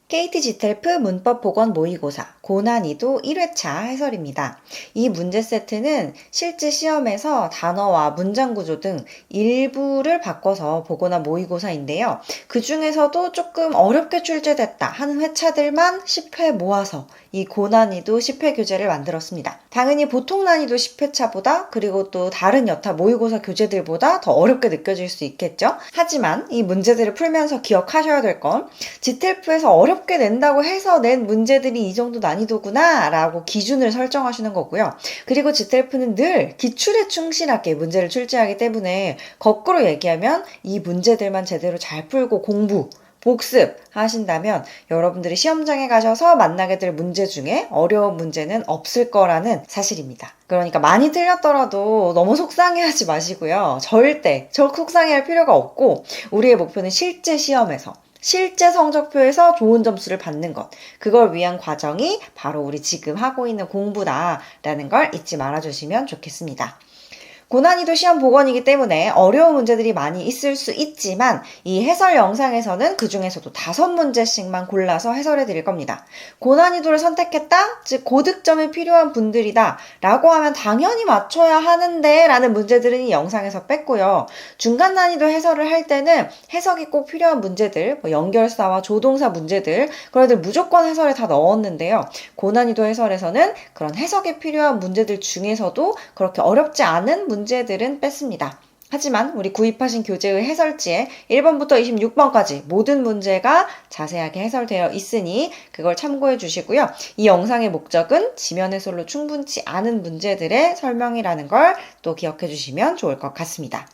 KT GTLF 문법 보건 모의고사 고난이도 1회차 해설입니다. 이 문제 세트는 실제 시험에서 단어와 문장 구조 등 일부를 바꿔서 보거나 모의고사인데요. 그 중에서도 조금 어렵게 출제됐다 하는 회차들만 10회 모아서 이 고난이도 10회 교재를 만들었습니다. 당연히 보통 난이도 10회차보다 그리고 또 다른 여타 모의고사 교재들보다 더 어렵게 느껴질 수 있겠죠. 하지만 이 문제들을 풀면서 기억하셔야 될 건 GTLF에서 어렵게 낸다고 해서 낸 문제들이 이 정도 난이도구나 라고 기준을 설정하시는 거고요. 그리고 GTLF는 늘 기출에 충실하게 문제를 출제하기 때문에 거꾸로 얘기하면 이 문제들만 제대로 잘 풀고 공부 복습 하신다면 여러분들이 시험장에 가셔서 만나게 될 문제 중에 어려운 문제는 없을 거라는 사실입니다. 그러니까 많이 틀렸더라도 너무 속상해하지 마시고요. 절대 속상해할 필요가 없고 우리의 목표는 실제 시험에서 실제 성적표에서 좋은 점수를 받는 것, 그걸 위한 과정이 바로 우리 지금 하고 있는 공부다라는 걸 잊지 말아주시면 좋겠습니다. 고난이도 시험 보건이기 때문에 어려운 문제들이 많이 있을 수 있지만 이 해설 영상에서는 그 중에서도 5문제씩만 골라서 해설해 드릴 겁니다. 고난이도를 선택했다? 즉 고득점이 필요한 분들이다 라고 하면 당연히 맞춰야 하는데 라는 문제들은 이 영상에서 뺐고요. 중간 난이도 해설을 할 때는 해석이 꼭 필요한 문제들, 연결사와 조동사 문제들 그런 애들 무조건 해설에 다 넣었는데요. 고난이도 해설에서는 그런 해석이 필요한 문제들 중에서도 그렇게 어렵지 않은 문제들은 뺐습니다. 하지만 우리 구입하신 교재의 해설지에 1번부터 26번까지 모든 문제가 자세하게 해설되어 있으니 그걸 참고해 주시고요. 이 영상의 목적은 지면 해설로 충분치 않은 문제들의 설명이라는 걸 또 기억해 주시면 좋을 것 같습니다.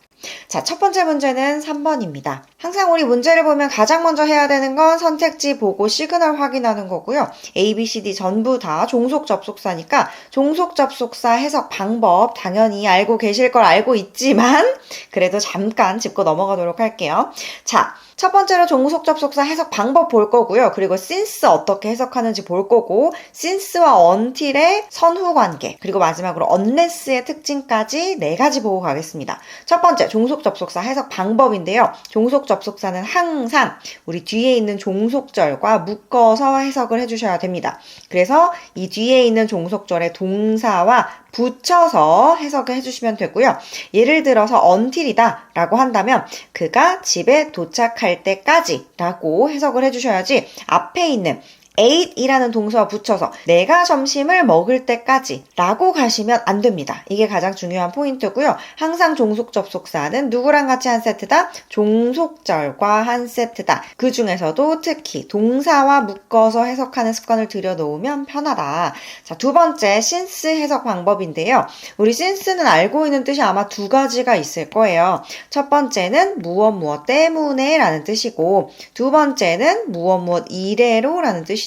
자, 첫 번째 문제는 3번입니다. 항상 우리 문제를 보면 가장 먼저 해야 되는 건 선택지 보고 시그널 확인하는 거고요. A, B, C, D 전부 다 종속 접속사니까 종속 접속사 해석 방법 당연히 알고 계실 걸 알고 있지만 그래도 잠깐 짚고 넘어가도록 할게요. 자, 첫 번째로 종속 접속사 해석 방법 볼 거고요. 그리고 since 어떻게 해석하는지 볼 거고 since와 until의 선후 관계 그리고 마지막으로 unless의 특징까지 4가지 보고 가겠습니다. 첫 번째 종속 접속사 해석 방법인데요. 종속 접속사는 항상 우리 뒤에 있는 종속절과 묶어서 해석을 해주셔야 됩니다. 그래서 이 뒤에 있는 종속절의 동사와 붙여서 해석을 해주시면 되고요. 예를 들어서 until이다 라고 한다면 그가 집에 도착할 때까지 라고 해석을 해주셔야지 앞에 있는 ate이라는 동사와 붙여서 내가 점심을 먹을 때까지 라고 가시면 안 됩니다. 이게 가장 중요한 포인트고요. 항상 종속 접속사는 누구랑 같이 한 세트다? 종속절과 한 세트다. 그 중에서도 특히 동사와 묶어서 해석하는 습관을 들여놓으면 편하다. 자, 두 번째 since 해석 방법인데요. 우리 since는 알고 있는 뜻이 아마 2가지가 있을 거예요. 첫 번째는 무엇 때문에 라는 뜻이고 두 번째는 무엇 이래로 라는 뜻이죠.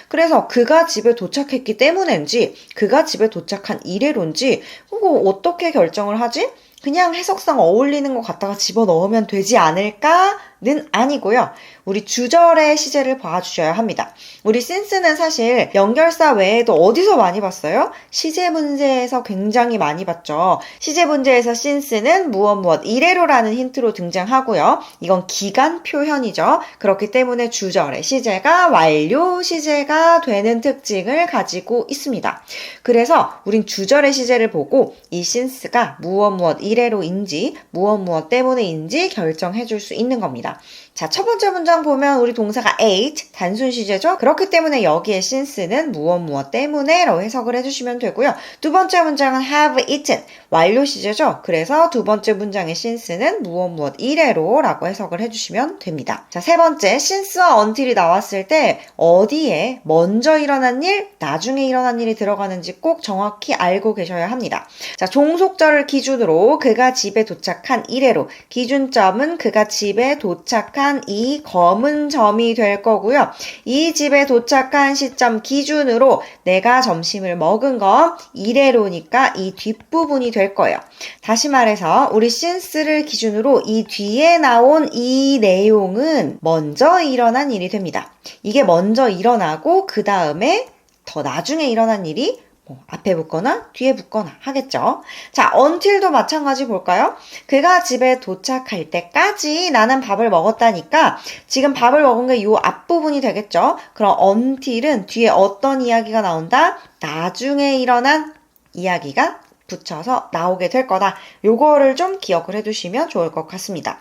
그래서 그가 집에 도착했기 때문인지 그가 집에 도착한 이래로인지 그거 어떻게 결정을 하지? 그냥 해석상 어울리는 것 같다가 집어넣으면 되지 않을까는 아니고요. 우리 주절의 시제를 봐주셔야 합니다. 우리 since는 사실 연결사 외에도 어디서 많이 봤어요? 시제 문제에서 굉장히 많이 봤죠. 시제 문제에서 since는 무엇 이래로라는 힌트로 등장하고요. 이건 기간 표현이죠. 그렇기 때문에 주절의 시제가 완료 시제가 되는 특징을 가지고 있습니다. 그래서 우린 주절의 시제를 보고 이 since가 무엇 이래로인지 무엇 때문에인지 결정해 줄 수 있는 겁니다. 자, 첫 번째 문장 보면 우리 동사가 ate, 단순 시제죠. 그렇기 때문에 여기에 since는 무엇 때문에 라고 해석을 해주시면 되고요. 두 번째 문장은 have eaten, 완료 시제죠. 그래서 두 번째 문장의 since는 무엇 이래로 라고 해석을 해주시면 됩니다. 자, 세 번째 since와 until이 나왔을 때 어디에 먼저 일어난 일, 나중에 일어난 일이 들어가는지 꼭 정확히 알고 계셔야 합니다. 자, 종속절을 기준으로 그가 집에 도착한 이래로 기준점은 그가 집에 도착한 이 검은 점이 될 거고요. 이 집에 도착한 시점 기준으로 내가 점심을 먹은 건 이래로니까 이 뒷부분이 될 거예요. 다시 말해서 우리 since를 기준으로 이 뒤에 나온 이 내용은 먼저 일어난 일이 됩니다. 이게 먼저 일어나고 그 다음에 더 나중에 일어난 일이 뭐 앞에 붙거나 뒤에 붙거나 하겠죠. 자, until도 마찬가지 볼까요? 그가 집에 도착할 때까지 나는 밥을 먹었다니까 지금 밥을 먹은 게 요 앞부분이 되겠죠. 그럼 until은 뒤에 어떤 이야기가 나온다? 나중에 일어난 이야기가 붙여서 나오게 될 거다. 요거를 좀 기억을 해두시면 좋을 것 같습니다.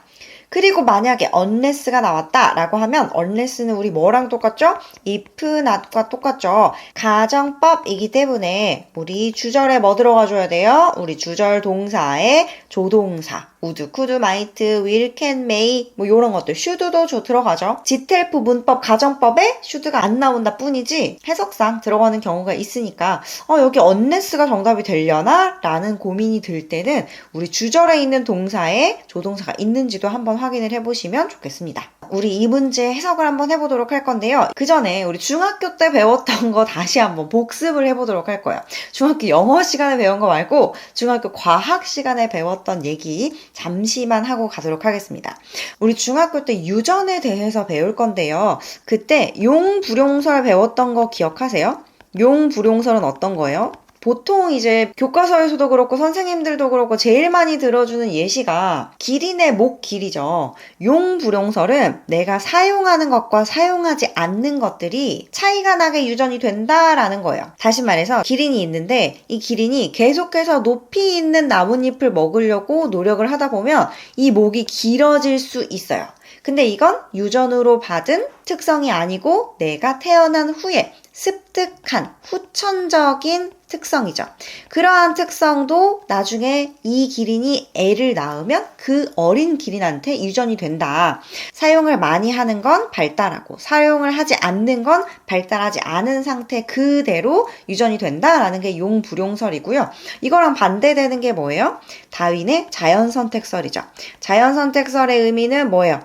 그리고 만약에 unless가 나왔다 라고 하면 unless는 우리 뭐랑 똑같죠? if not과 똑같죠. 가정법이기 때문에 우리 주절에 뭐 들어가줘야 돼요? 우리 주절 동사에 조동사 would, could, might, will, can, may 뭐 요런 것들 should도 들어가죠. 지텔프 문법 가정법에 should가 안 나온다 뿐이지 해석상 들어가는 경우가 있으니까 여기 unless가 정답이 되려나? 라는 고민이 들 때는 우리 주절에 있는 동사에 조동사가 있는지도 한번 확인을 해보시면 좋겠습니다. 우리 이 문제 해석을 한번 해보도록 할 건데요. 그 전에 우리 중학교 때 배웠던 거 다시 한번 복습을 해보도록 할 거예요. 중학교 영어 시간에 배운 거 말고 중학교 과학 시간에 배웠던 얘기 잠시만 하고 가도록 하겠습니다. 우리 중학교 때 유전에 대해서 배울 건데요. 그때 용불용설 배웠던 거 기억하세요? 용불용설은 어떤 거예요? 보통 이제 교과서에서도 그렇고 선생님들도 그렇고 제일 많이 들어주는 예시가 기린의 목 길이죠. 용불용설은 내가 사용하는 것과 사용하지 않는 것들이 차이가 나게 유전이 된다라는 거예요. 다시 말해서 기린이 있는데 이 기린이 계속해서 높이 있는 나뭇잎을 먹으려고 노력을 하다 보면 이 목이 길어질 수 있어요. 근데 이건 유전으로 받은 특성이 아니고 내가 태어난 후에 습득한 후천적인 특성이죠. 그러한 특성도 나중에 이 기린이 애를 낳으면 그 어린 기린한테 유전이 된다. 사용을 많이 하는 건 발달하고 사용을 하지 않는 건 발달하지 않은 상태 그대로 유전이 된다라는 게 용불용설이고요. 이거랑 반대되는 게 뭐예요? 다윈의 자연선택설이죠. 자연선택설의 의미는 뭐예요?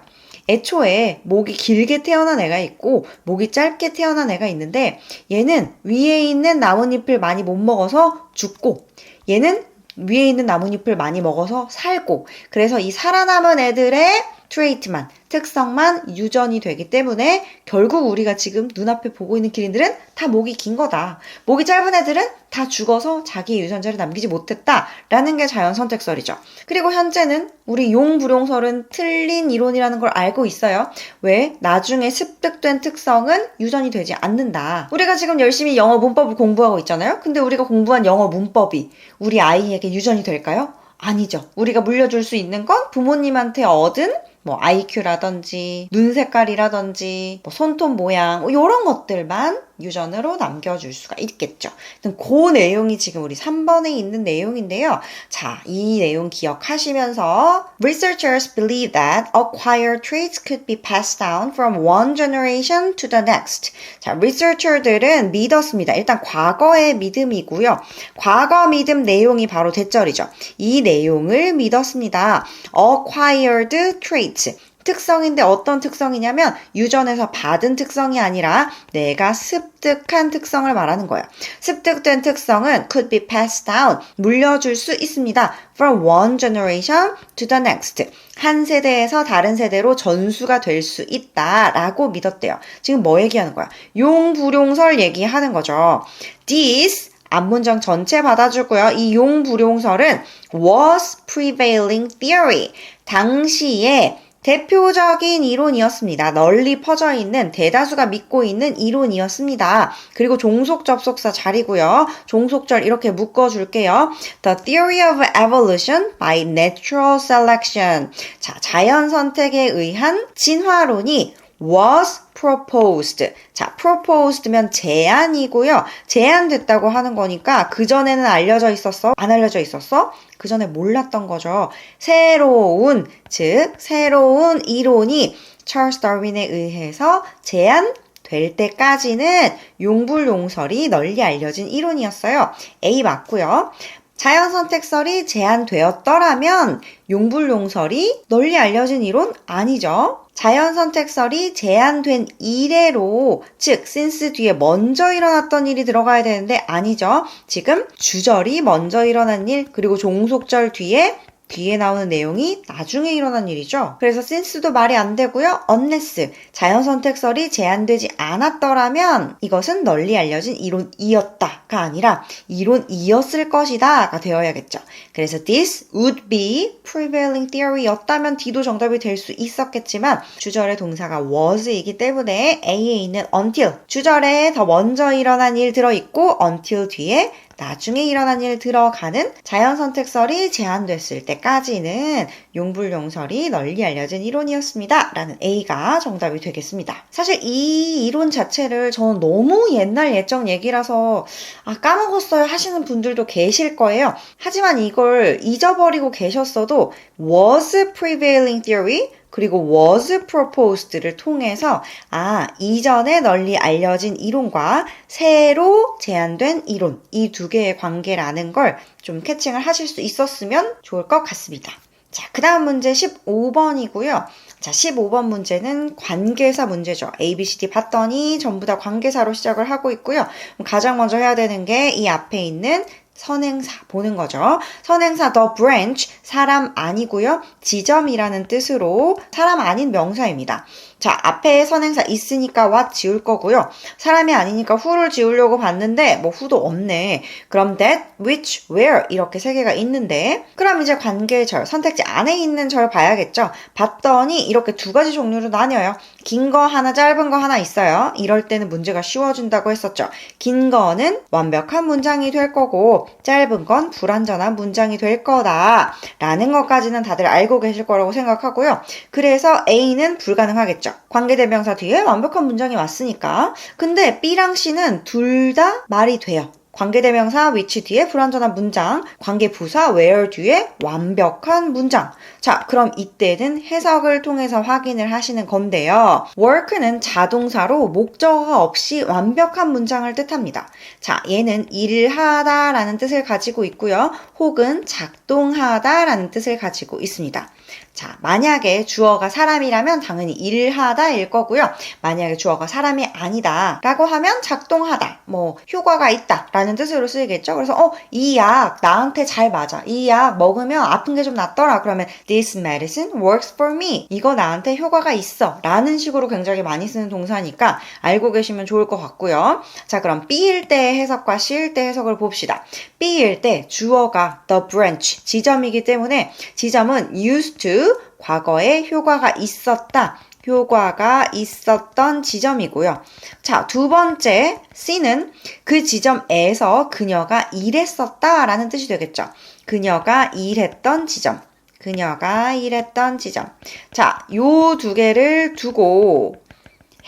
애초에 목이 길게 태어난 애가 있고 목이 짧게 태어난 애가 있는데 얘는 위에 있는 나뭇잎을 많이 못 먹어서 죽고 얘는 위에 있는 나뭇잎을 많이 먹어서 살고 그래서 이 살아남은 애들의 트레이트만 특성만 유전이 되기 때문에 결국 우리가 지금 눈앞에 보고 있는 기린들은 다 목이 긴 거다. 목이 짧은 애들은 다 죽어서 자기의 유전자를 남기지 못했다라는 게 자연선택설이죠. 그리고 현재는 우리 용불용설은 틀린 이론이라는 걸 알고 있어요. 왜? 나중에 습득된 특성은 유전이 되지 않는다. 우리가 지금 열심히 영어 문법을 공부하고 있잖아요. 근데 우리가 공부한 영어 문법이 우리 아이에게 유전이 될까요? 아니죠. 우리가 물려줄 수 있는 건 부모님한테 얻은 뭐 IQ라든지 눈 색깔이라든지 뭐 손톱 모양 이런 것들만 유전으로 남겨줄 수가 있겠죠. 그 내용이 지금 우리 3번에 있는 내용인데요. 자, 이 내용 기억하시면서 Researchers believe that acquired traits could be passed down from one generation to the next. 자, researcher들은 믿었습니다. 일단 과거의 믿음이고요. 과거 믿음 내용이 바로 대절이죠. 이 내용을 믿었습니다. Acquired traits. 특성인데 어떤 특성이냐면 유전에서 받은 특성이 아니라 내가 습득한 특성을 말하는 거예요. 습득된 특성은 could be passed down, 물려줄 수 있습니다. From one generation to the next. 한 세대에서 다른 세대로 전수가 될 수 있다라고 믿었대요. 지금 뭐 얘기하는 거야? 용불용설 얘기하는 거죠. This 앞문장 전체 받아주고요. 이 용불용설은 was prevailing theory. 당시에 대표적인 이론이었습니다. 널리 퍼져 있는 대다수가 믿고 있는 이론이었습니다. 그리고 종속 접속사 자리고요. 종속절 이렇게 묶어줄게요. The theory of evolution by natural selection. 자, 자연 선택에 의한 진화론이 was proposed. 자, proposed면 제안이고요. 제안됐다고 하는 거니까 그전에는 알려져 있었어? 안 알려져 있었어? 그전에 몰랐던 거죠. 새로운 이론이 찰스 다윈에 의해서 제안될 때까지는 용불용설이 널리 알려진 이론이었어요. A 맞고요. 자연선택설이 제안되었더라면 용불용설이 널리 알려진 이론 아니죠. 자연선택설이 제안된 이래로 즉 since 뒤에 먼저 일어났던 일이 들어가야 되는데 아니죠. 지금 주절이 먼저 일어난 일 그리고 종속절 뒤에 뒤에 나오는 내용이 나중에 일어난 일이죠. 그래서 since도 말이 안 되고요. unless 자연선택설이 제한되지 않았더라면 이것은 널리 알려진 이론이었다가 아니라 이론이었을 것이다가 되어야겠죠. 그래서 this would be prevailing theory였다면 D도 정답이 될 수 있었겠지만 주절의 동사가 was이기 때문에 A에 있는 until 주절에 더 먼저 일어난 일 들어있고 until 뒤에 나중에 일어난 일 들어가는 자연선택설이 제한됐을 때까지는 용불용설이 널리 알려진 이론이었습니다. 라는 A가 정답이 되겠습니다. 사실 이 이론 자체를 저는 너무 옛날 예적 얘기라서 까먹었어요 하시는 분들도 계실 거예요. 하지만 이걸 잊어버리고 계셨어도 was prevailing theory 그리고 was proposed를 통해서 이전에 널리 알려진 이론과 새로 제안된 이론 이 두 개의 관계라는 걸 좀 캐칭을 하실 수 있었으면 좋을 것 같습니다. 자, 그 다음 문제 15번이고요. 자, 15번 문제는 관계사 문제죠. A, B, C, D 봤더니 전부 다 관계사로 시작을 하고 있고요. 가장 먼저 해야 되는 게 이 앞에 있는 선행사 보는 거죠. 선행사 the branch 사람 아니고요. 지점이라는 뜻으로 사람 아닌 명사입니다. 자, 앞에 선행사 있으니까 what 지울 거고요. 사람이 아니니까 who를 지우려고 봤는데 who도 없네. 그럼 that, which, where 이렇게 세 개가 있는데 그럼 이제 관계절, 선택지 안에 있는 절 봐야겠죠. 봤더니 이렇게 두 가지 종류로 나뉘어요. 긴 거 하나, 짧은 거 하나 있어요. 이럴 때는 문제가 쉬워진다고 했었죠. 긴 거는 완벽한 문장이 될 거고 짧은 건 불완전한 문장이 될 거다 라는 것까지는 다들 알고 계실 거라고 생각하고요. 그래서 A는 불가능하겠죠. 관계대명사 뒤에 완벽한 문장이 왔으니까. 근데 B랑 C는 둘 다 말이 돼요. 관계대명사 which 뒤에 불완전한 문장, 관계부사 where 뒤에 완벽한 문장. 자, 그럼 이때는 해석을 통해서 확인을 하시는 건데요. work는 자동사로 목적어가 없이 완벽한 문장을 뜻합니다. 자, 얘는 일을 하다 라는 뜻을 가지고 있고요. 혹은 작동하다 라는 뜻을 가지고 있습니다. 자, 만약에 주어가 사람이라면 당연히 일을 하다일 거고요. 만약에 주어가 사람이 아니다 라고 하면 작동하다, 효과가 있다 라는 뜻으로 쓰이겠죠. 그래서 이 약 나한테 잘 맞아. 이 약 먹으면 아픈 게 좀 낫더라. 그러면 this medicine works for me. 이거 나한테 효과가 있어 라는 식으로 굉장히 많이 쓰는 동사니까 알고 계시면 좋을 것 같고요. 자, 그럼 B일 때의 해석과 C일 때 해석을 봅시다. B일 때 주어가 the branch, 지점이기 때문에 지점은 used to 과거에 효과가 있었다. 효과가 있었던 지점이고요. 자, 두 번째 C는 그 지점에서 그녀가 일했었다 라는 뜻이 되겠죠. 그녀가 일했던 지점. 그녀가 일했던 지점. 자, 요 두 개를 두고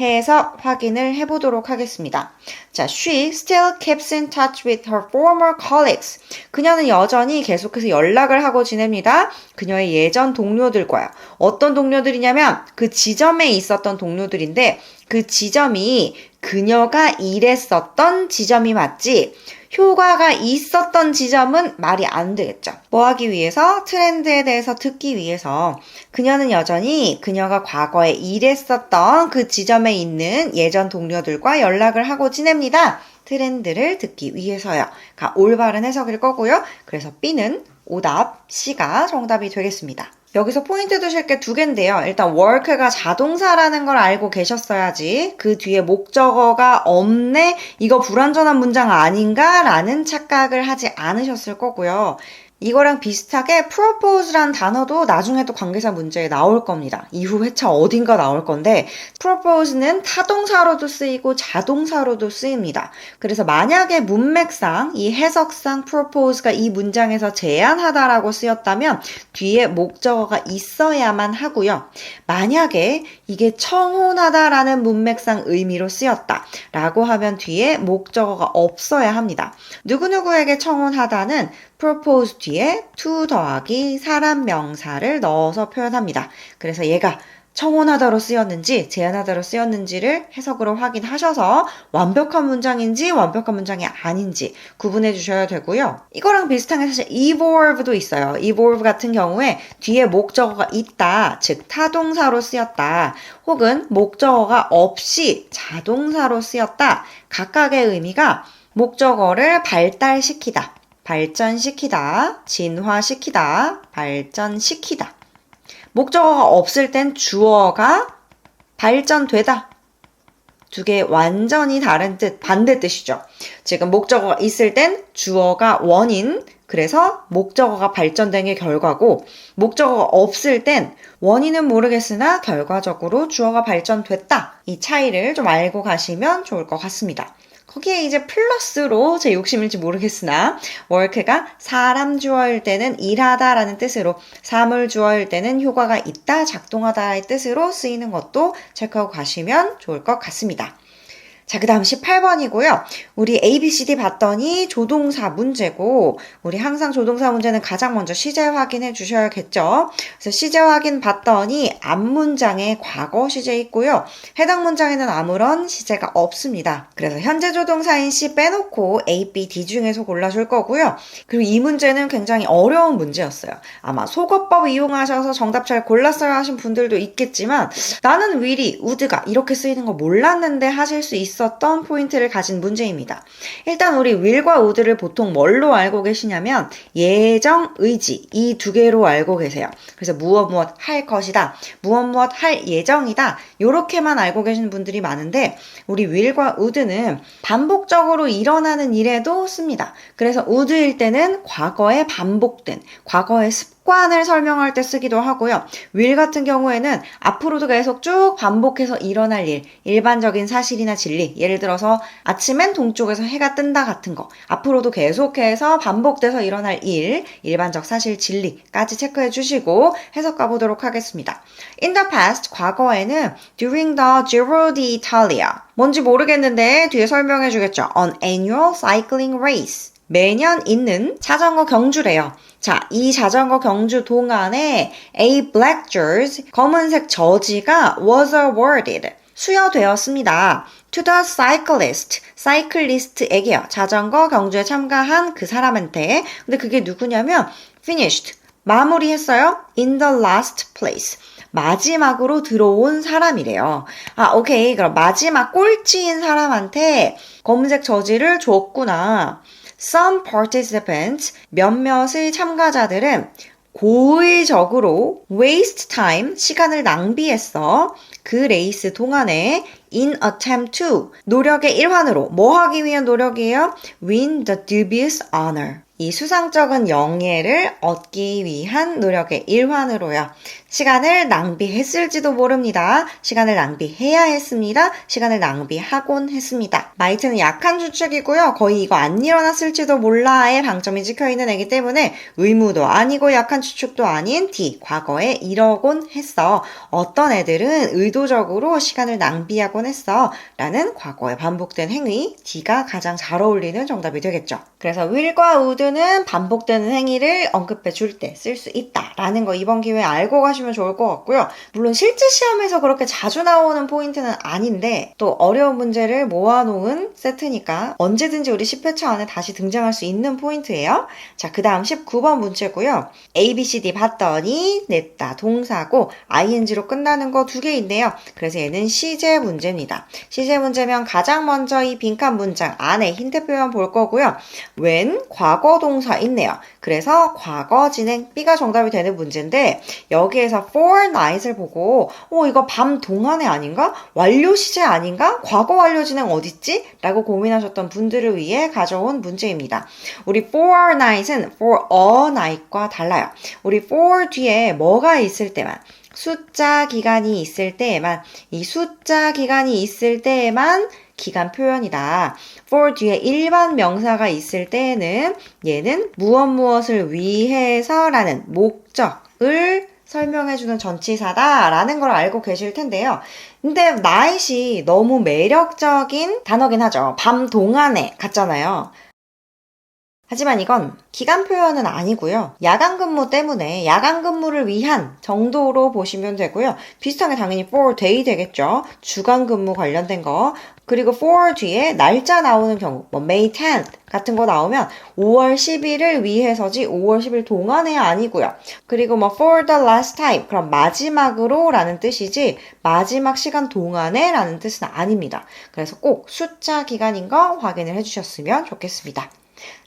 해석 확인을 해보도록 하겠습니다. 자, she still keeps in touch with her former colleagues. 그녀는 여전히 계속해서 연락을 하고 지냅니다. 그녀의 예전 동료들과요. 어떤 동료들이냐면 그 지점에 있었던 동료들인데 그 지점이 그녀가 일했었던 지점이 맞지 효과가 있었던 지점은 말이 안 되겠죠. 뭐 하기 위해서? 트렌드에 대해서 듣기 위해서 그녀는 여전히 그녀가 과거에 일했었던 그 지점에 있는 예전 동료들과 연락을 하고 지냅니다. 트렌드를 듣기 위해서요. 올바른 해석일 거고요. 그래서 B는 오답, C가 정답이 되겠습니다. 여기서 포인트 두실 게 두 개인데요. 일단 work가 자동사라는 걸 알고 계셨어야지 그 뒤에 목적어가 없네? 이거 불완전한 문장 아닌가? 라는 착각을 하지 않으셨을 거고요. 이거랑 비슷하게 propose란 단어도 나중에 또 관계사 문제에 나올 겁니다. 이후 회차 어딘가 나올 건데 propose는 타동사로도 쓰이고 자동사로도 쓰입니다. 그래서 만약에 문맥상, 이 해석상 propose가 이 문장에서 제안하다라고 쓰였다면 뒤에 목적어가 있어야만 하고요. 만약에 이게 청혼하다라는 문맥상 의미로 쓰였다라고 하면 뒤에 목적어가 없어야 합니다. 누구누구에게 청혼하다는 propose 뒤에 to 더하기 사람 명사를 넣어서 표현합니다. 그래서 얘가 청혼하다로 쓰였는지 제안하다로 쓰였는지를 해석으로 확인하셔서 완벽한 문장인지 완벽한 문장이 아닌지 구분해 주셔야 되고요. 이거랑 비슷한 게 사실 evolve도 있어요. evolve 같은 경우에 뒤에 목적어가 있다, 즉 타동사로 쓰였다, 혹은 목적어가 없이 자동사로 쓰였다. 각각의 의미가 목적어를 발달시키다, 발전시키다, 진화시키다, 발전시키다. 목적어가 없을 땐 주어가 발전되다. 두 개 완전히 다른 뜻, 반대 뜻이죠. 지금 목적어가 있을 땐 주어가 원인, 그래서 목적어가 발전된 게 결과고, 목적어가 없을 땐 원인은 모르겠으나 결과적으로 주어가 발전됐다. 이 차이를 좀 알고 가시면 좋을 것 같습니다. 거기에 이제 플러스로 제 욕심일지 모르겠으나 work가 사람 주어일 때는 일하다 라는 뜻으로, 사물 주어일 때는 효과가 있다, 작동하다의 뜻으로 쓰이는 것도 체크하고 가시면 좋을 것 같습니다. 자, 그 다음 18번이고요. 우리 ABCD 봤더니 조동사 문제고, 우리 항상 조동사 문제는 가장 먼저 시제 확인해 주셔야겠죠. 그래서 시제 확인 봤더니 앞문장에 과거 시제 있고요. 해당 문장에는 아무런 시제가 없습니다. 그래서 현재 조동사인 C 빼놓고 A, B, D 중에서 골라줄 거고요. 그리고 이 문제는 굉장히 어려운 문제였어요. 아마 속어법 이용하셔서 정답 잘 골랐어요 하신 분들도 있겠지만, 나는 will이, would가 이렇게 쓰이는 거 몰랐는데 하실 수 있었던 포인트를 가진 문제입니다. 일단 우리 will과 would를 보통 뭘로 알고 계시냐면 예정, 의지 이 두 개로 알고 계세요. 그래서 무엇 할 것이다, 무엇 할 예정이다 이렇게만 알고 계시는 분들이 많은데, 우리 will과 would는 반복적으로 일어나는 일에도 씁니다. 그래서 would일 때는 과거에 반복된, 과거의 습관을 설명할 때 쓰기도 하고요. will 같은 경우에는 앞으로도 계속 쭉 반복해서 일어날 일, 일반적인 사실이나 진리, 예를 들어서 아침엔 동쪽에서 해가 뜬다 같은 거, 앞으로도 계속해서 반복돼서 일어날 일, 일반적 사실, 진리까지 체크해 주시고 해석 가보도록 하겠습니다. In the past, 과거에는 during the Giro d'Italia, 뭔지 모르겠는데 뒤에 설명해 주겠죠. An annual cycling race, 매년 있는 자전거 경주래요. 자, 이 자전거 경주 동안에 a black jersey, 검은색 저지가 was awarded, 수여되었습니다. to the cyclist, 사이클리스트에게요. 자전거 경주에 참가한 그 사람한테. 근데 그게 누구냐면 finished, 마무리했어요. in the last place, 마지막으로 들어온 사람이래요. 아, 오케이. 그럼 마지막 꼴찌인 사람한테 검은색 저지를 줬구나. Some participants, 몇몇의 참가자들은 고의적으로 waste time, 시간을 낭비했어. 그 레이스 동안에 in attempt to, 노력의 일환으로, 뭐 하기 위한 노력이에요? win the dubious honor, 이 수상쩍은 영예를 얻기 위한 노력의 일환으로요. 시간을 낭비했을지도 모릅니다. 시간을 낭비해야 했습니다. 시간을 낭비하곤 했습니다. might는 약한 추측이고요. 거의 이거 안 일어났을지도 몰라의 방점이 찍혀있는 애기 때문에 의무도 아니고 약한 추측도 아닌 D, 과거에 이러곤 했어. 어떤 애들은 의도적으로 시간을 낭비하곤 했어 라는 과거에 반복된 행위, D가 가장 잘 어울리는 정답이 되겠죠. 그래서 will과 would는 반복되는 행위를 언급해 줄 때 쓸 수 있다 라는 거 이번 기회에 알고 가시면 좋을 것 같고요. 물론 실제 시험에서 그렇게 자주 나오는 포인트는 아닌데 또 어려운 문제를 모아놓은 세트니까 언제든지 우리 10회차 안에 다시 등장할 수 있는 포인트예요. 자, 그 다음 19번 문제고요. A, B, C, D 봤더니 냈다 동사고 ing로 끝나는 거 두 개 있네요. 그래서 얘는 시제 문제입니다. 시제 문제면 가장 먼저 이 빈칸 문장 안에 힌트 표현 볼 거고요. when, 과거 동사 있네요. 그래서 과거 진행 B가 정답이 되는 문제인데 여기에서 for night을 보고 이거 밤 동안에 아닌가? 완료 시제 아닌가? 과거 완료 진행 어딨지? 라고 고민하셨던 분들을 위해 가져온 문제입니다. 우리 for night은 for a night과 달라요. 우리 for 뒤에 뭐가 있을 때만, 숫자 기간이 있을 때에만, 이 숫자 기간이 있을 때에만 기간 표현이다. for 뒤에 일반 명사가 있을 때에는 얘는 무엇을 위해서라는 목적을 설명해주는 전치사다 라는 걸 알고 계실 텐데요. 근데 night이 너무 매력적인 단어긴 하죠. 밤 동안에 같잖아요. 하지만 이건 기간 표현은 아니고요. 야간 근무 때문에 야간 근무를 위한 정도로 보시면 되고요. 비슷하게 당연히 for day 되겠죠. 주간 근무 관련된 거. 그리고 for 뒤에 날짜 나오는 경우, 뭐 May 10th 같은 거 나오면 5월 10일을 위해서지 5월 10일 동안에 아니고요. 그리고 뭐 for the last time, 그럼 마지막으로 라는 뜻이지 마지막 시간 동안에 라는 뜻은 아닙니다. 그래서 꼭 숫자 기간인 거 확인을 해주셨으면 좋겠습니다.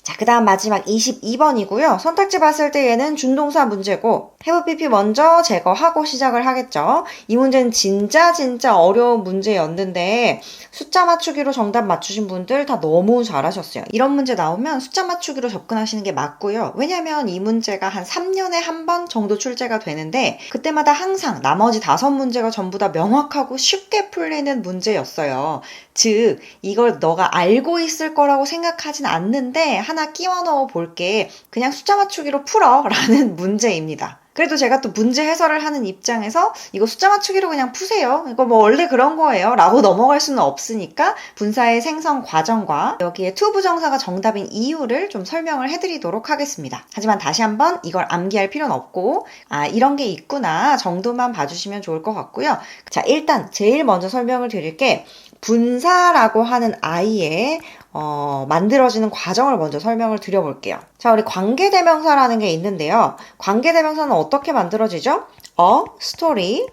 자, 그 다음 마지막 22번이고요. 선택지 봤을 때 얘는 준동사 문제고 have PP 먼저 제거하고 시작을 하겠죠. 이 문제는 진짜 어려운 문제였는데 숫자 맞추기로 정답 맞추신 분들 다 너무 잘하셨어요. 이런 문제 나오면 숫자 맞추기로 접근하시는 게 맞고요. 왜냐면 이 문제가 한 3년에 한 번 정도 출제가 되는데 그때마다 항상 나머지 5문제가 전부 다 명확하고 쉽게 풀리는 문제였어요. 즉 이걸 너가 알고 있을 거라고 생각하진 않는데 하나 끼워 넣어 볼게. 그냥 숫자 맞추기로 풀어 라는 문제입니다. 그래도 제가 또 문제 해설을 하는 입장에서 이거 숫자 맞추기로 그냥 푸세요. 이거 뭐 원래 그런 거예요. 라고 넘어갈 수는 없으니까 분사의 생성 과정과 여기에 to 부정사가 정답인 이유를 좀 설명을 해드리도록 하겠습니다. 하지만 다시 한번 이걸 암기할 필요는 없고 이런 게 있구나 정도만 봐주시면 좋을 것 같고요. 자, 일단 제일 먼저 설명을 드릴게 분사라고 하는 I의 만들어지는 과정을 먼저 설명을 드려볼게요. 자, 우리 관계대명사라는 게 있는데요. 관계대명사는 어떻게 만들어지죠? A story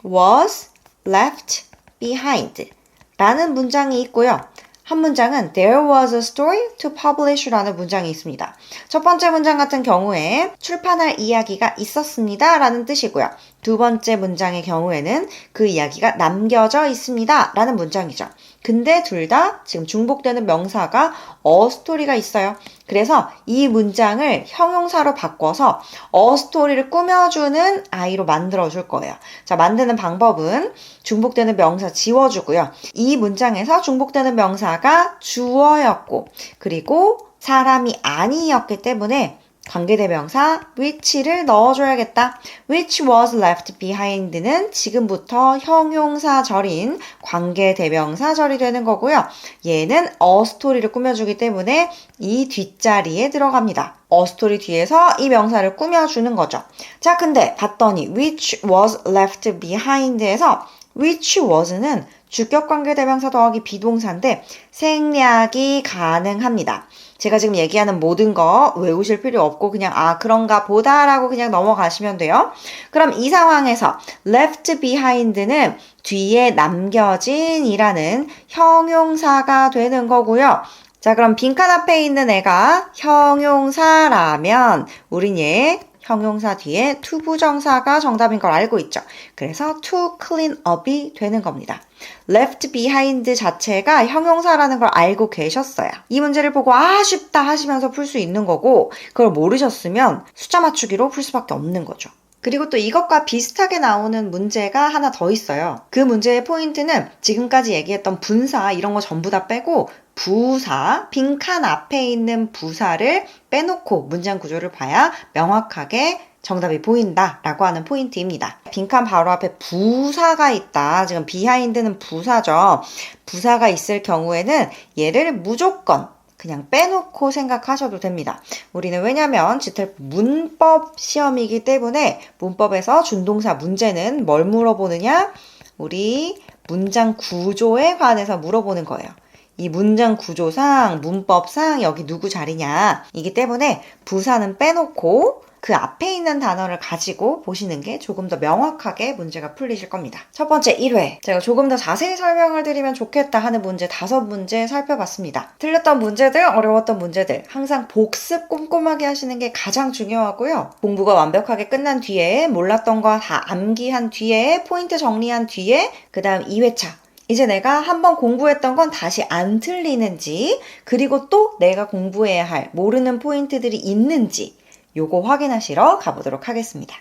was left behind 라는 문장이 있고요. 한 문장은 There was a story to publish 라는 문장이 있습니다. 첫 번째 문장 같은 경우에 출판할 이야기가 있었습니다 라는 뜻이고요. 두 번째 문장의 경우에는 그 이야기가 남겨져 있습니다 라는 문장이죠. 근데 둘 다 지금 중복되는 명사가 a story가 있어요. 그래서 이 문장을 형용사로 바꿔서 a story를 꾸며주는 I로 만들어줄 거예요. 자, 만드는 방법은 중복되는 명사 지워주고요. 이 문장에서 중복되는 명사가 주어였고 그리고 사람이 아니었기 때문에 관계대명사 which를 넣어줘야겠다. which was left behind는 지금부터 형용사절인 관계대명사절이 되는 거고요. 얘는 a story를 꾸며주기 때문에 이 뒷자리에 들어갑니다. a story 뒤에서 이 명사를 꾸며주는 거죠. 자, 근데 봤더니 which was left behind에서 which was는 주격관계대명사 더하기 비동사인데 생략이 가능합니다. 제가 지금 얘기하는 모든 거 외우실 필요 없고 그냥 그런가 보다 라고 그냥 넘어가시면 돼요. 그럼 이 상황에서 left behind는 뒤에 남겨진 이라는 형용사가 되는 거고요. 자, 그럼 빈칸 앞에 있는 애가 형용사라면 우린 얘 형용사 뒤에 to 부정사가 정답인 걸 알고 있죠. 그래서 to clean up이 되는 겁니다. left behind 자체가 형용사라는 걸 알고 계셨어야 이 문제를 보고 쉽다 하시면서 풀 수 있는 거고 그걸 모르셨으면 숫자 맞추기로 풀 수밖에 없는 거죠. 그리고 또 이것과 비슷하게 나오는 문제가 하나 더 있어요. 그 문제의 포인트는 지금까지 얘기했던 분사 이런 거 전부 다 빼고 부사, 빈칸 앞에 있는 부사를 빼놓고 문장 구조를 봐야 명확하게 정답이 보인다라고 하는 포인트입니다. 빈칸 바로 앞에 부사가 있다. 지금 behind는 부사죠. 부사가 있을 경우에는 얘를 무조건 그냥 빼놓고 생각하셔도 됩니다. 우리는 왜냐면 지텔 문법 시험이기 때문에 문법에서 준동사 문제는 뭘 물어보느냐? 우리 문장 구조에 관해서 물어보는 거예요. 이 문장 구조상, 문법상 여기 누구 자리냐 이기 때문에 부사는 빼놓고 그 앞에 있는 단어를 가지고 보시는 게 조금 더 명확하게 문제가 풀리실 겁니다. 첫 번째 1회 제가 조금 더 자세히 설명을 드리면 좋겠다 하는 문제 5문제 살펴봤습니다. 틀렸던 문제들, 어려웠던 문제들 항상 복습 꼼꼼하게 하시는 게 가장 중요하고요. 공부가 완벽하게 끝난 뒤에 몰랐던 거 다 암기한 뒤에 포인트 정리한 뒤에 그 다음 2회차 이제 내가 한번 공부했던 건 다시 안 틀리는지 그리고 또 내가 공부해야 할 모르는 포인트들이 있는지 요거 확인하시러 가보도록 하겠습니다.